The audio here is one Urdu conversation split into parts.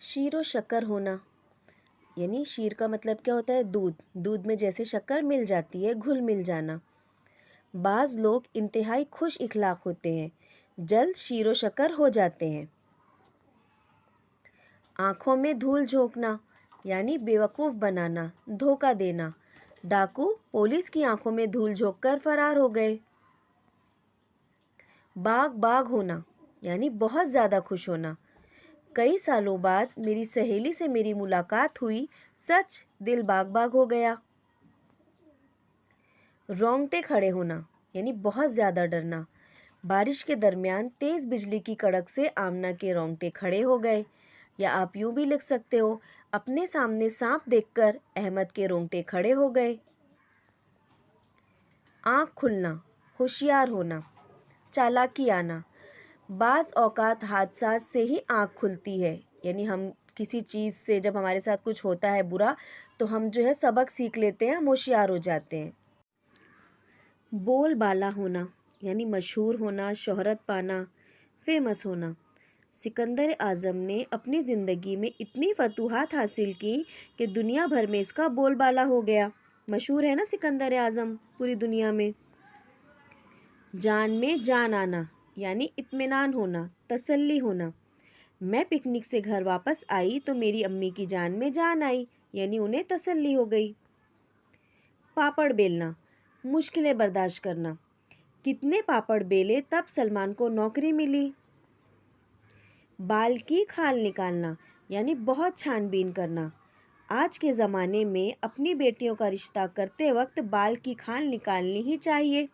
شیر و شکر ہونا، یعنی شیر کا مطلب کیا ہوتا ہے؟ دودھ. دودھ میں جیسے شکر مل جاتی ہے، گھل مل جانا. بعض لوگ انتہائی خوش اخلاق ہوتے ہیں، جلد شیر و شکر ہو جاتے ہیں. آنکھوں میں دھول جھونکنا، یعنی بیوقوف بنانا، دھوکہ دینا. ڈاکو پولیس کی آنکھوں میں دھول جھونک کر فرار ہو گئے. باغ باغ ہونا، یعنی بہت زیادہ خوش ہونا. کئی سالوں بعد میری سہیلی سے میری ملاقات ہوئی، سچ دل باغ باغ ہو گیا. رونگٹے کھڑے ہونا، یعنی بہت زیادہ ڈرنا. بارش کے درمیان تیز بجلی کی کڑک سے آمنہ کے رونگٹے کھڑے ہو گئے. یا آپ یوں بھی لکھ سکتے ہو، اپنے سامنے سانپ دیکھ کر احمد کے رونگٹے کھڑے ہو گئے. آنکھ کھلنا، ہوشیار ہونا، چالاکی آنا. بعض اوقات حادثات سے ہی آنکھ کھلتی ہے، یعنی ہم کسی چیز سے جب ہمارے ساتھ کچھ ہوتا ہے برا تو ہم جو ہے سبق سیکھ لیتے ہیں، ہم ہوشیار ہو جاتے ہیں. بول بالا ہونا، یعنی مشہور ہونا، شہرت پانا، فیمس ہونا. سکندر اعظم نے اپنی زندگی میں اتنی فتوحات حاصل کی کہ دنیا بھر میں اس کا بول بالا ہو گیا. مشہور ہے نا سکندر اعظم پوری دنیا میں. جان میں جان آنا، یعنی اطمینان ہونا، تسلی ہونا. میں پکنک سے گھر واپس آئی تو میری امی کی جان میں جان آئی، یعنی انہیں تسلی ہو گئی. پاپڑ بیلنا، مشکلیں برداشت کرنا. کتنے پاپڑ بیلے تب سلمان کو نوکری ملی. بال کی کھال نکالنا، یعنی بہت چھان بین کرنا. آج کے زمانے میں اپنی بیٹیوں کا رشتہ کرتے وقت بال کی کھال نکالنی ہی چاہیے.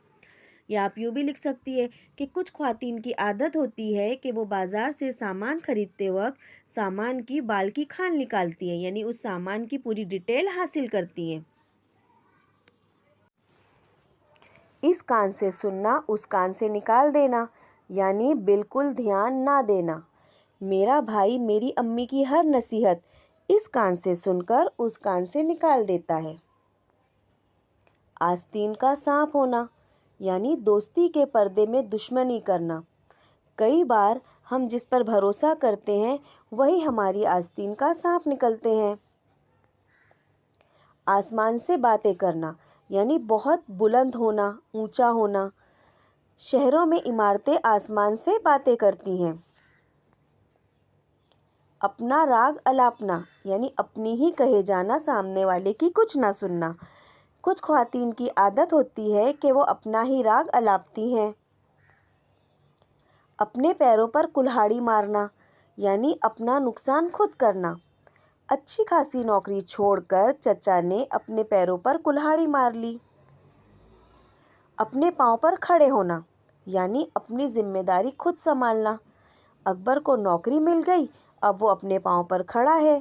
یا آپ یوں بھی لکھ سکتی ہے کہ کچھ خواتین کی عادت ہوتی ہے کہ وہ بازار سے سامان خریدتے وقت سامان کی بال کی کھال نکالتی ہیں، یعنی اس سامان کی پوری ڈیٹیل حاصل کرتی ہیں. اس کان سے سننا، اس کان سے نکال دینا، یعنی بالکل دھیان نہ دینا. میرا بھائی میری امی کی ہر نصیحت اس کان سے سن کر اس کان سے نکال دیتا ہے. آستین کا سانپ ہونا، یعنی دوستی کے پردے میں دشمنی کرنا. کئی بار ہم جس پر بھروسہ کرتے ہیں وہی ہماری آستین کا سانپ نکلتے ہیں. آسمان سے باتیں کرنا، یعنی بہت بلند ہونا، اونچا ہونا. شہروں میں عمارتیں آسمان سے باتیں کرتی ہیں. اپنا راگ الاپنا، یعنی اپنی ہی کہے جانا، سامنے والے کی کچھ نہ سننا. کچھ خواتین کی عادت ہوتی ہے کہ وہ اپنا ہی راگ الاپتی ہیں. اپنے پیروں پر کلہاڑی مارنا، یعنی اپنا نقصان خود کرنا. اچھی خاصی نوکری چھوڑ کر چچا نے اپنے پیروں پر کلہاڑی مار لی. اپنے پاؤں پر کھڑے ہونا، یعنی اپنی ذمہ داری خود سنبھالنا. اکبر کو نوکری مل گئی، اب وہ اپنے پاؤں پر کھڑا ہے.